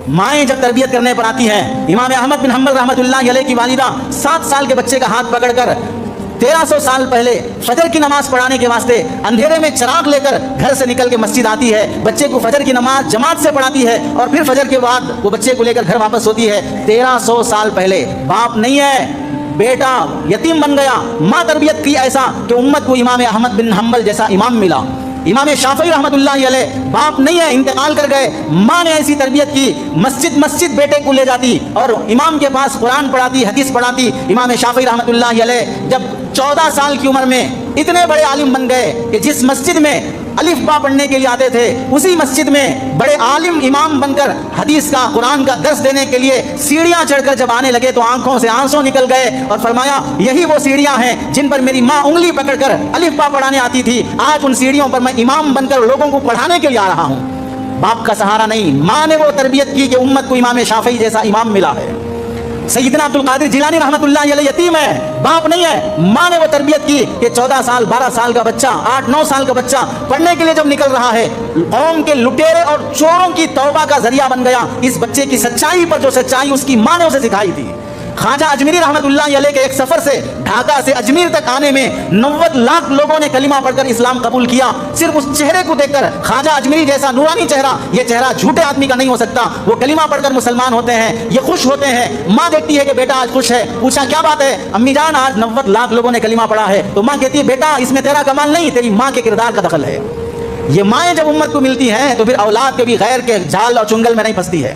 مائیں جب تربیت کرنے پر آتی ہیں، امام احمد بن حنبل رحمۃ اللہ علیہ کی والدہ 7 سال کے بچے کا ہاتھ پکڑ کر 1300 سال پہلے فجر کی نماز پڑھانے کے واسطے اندھیرے میں چراغ لے کر گھر سے نکل کے مسجد آتی ہے، بچے کو فجر کی نماز جماعت سے پڑھاتی ہے اور پھر فجر کے بعد وہ بچے کو لے کر گھر واپس ہوتی ہے۔ 1300 سال پہلے باپ نہیں ہے، بیٹا یتیم بن گیا، ماں تربیت کی ایسا کہ امت کو امام احمد بن حنبل جیسا امام ملا۔ امام شافعی رحمۃ اللہ علیہ باپ نہیں ہے، انتقال کر گئے، ماں نے ایسی تربیت کی، مسجد بیٹے کو لے جاتی اور امام کے پاس قرآن پڑھاتی، حدیث پڑھاتی۔ امام شافعی رحمۃ اللہ علیہ جب 14 سال کی عمر میں اتنے بڑے عالم بن گئے کہ جس مسجد میں الف با پڑھنے کے لیے آتے تھے اسی مسجد میں بڑے عالم امام بن کر حدیث کا قرآن کا درس دینے کے لیے سیڑھیاں چڑھ کر جب آنے لگے تو آنکھوں سے آنسو نکل گئے اور فرمایا یہی وہ سیڑھیاں ہیں جن پر میری ماں انگلی پکڑ کر الف با پڑھانے آتی تھی، آج ان سیڑھیوں پر میں امام بن کر لوگوں کو پڑھانے کے لیے آ رہا ہوں۔ باپ کا سہارا نہیں، ماں نے وہ تربیت کی کہ امت کو امام شافعی جیسا امام ملا ہے۔ سیدنا عبد القادر جیلانی رحمۃ اللہ علیہ یتیم ہے، باپ نہیں ہے، ماں نے وہ تربیت کی کہ 14 سال 12 سال کا بچہ 8-9 سال کا بچہ پڑھنے کے لیے جب نکل رہا ہے، قوم کے لٹیرے اور چوروں کی توبہ کا ذریعہ بن گیا۔ اس بچے کی سچائی پر جو سچائی اس کی ماں نے اسے سکھائی تھی۔ خواجہ اجمیری رحمۃ اللہ علیہ کے ایک سفر سے ڈھاکہ سے اجمیر تک آنے میں 90 لاکھ لوگوں نے کلمہ پڑھ کر اسلام قبول کیا۔ صرف اس چہرے کو دیکھ کر خواجہ اجمیری جیسا نورانی چہرہ، یہ چہرہ جھوٹے آدمی کا نہیں ہو سکتا۔ وہ کلمہ پڑھ کر مسلمان ہوتے ہیں، یہ خوش ہوتے ہیں۔ ماں دیکھتی ہے کہ بیٹا آج خوش ہے، پوچھا کیا بات ہے؟ امی جان آج 90 لاکھ لوگوں نے کلمہ پڑھا ہے۔ تو ماں کہتی ہے بیٹا اس میں تیرا کمال نہیں، تیری ماں کے کردار کا دخل ہے۔ یہ مائیں جب امت کو ملتی ہیں تو پھر اولاد کبھی غیر کے جال اور چنگل میں نہیں پھنستی ہے۔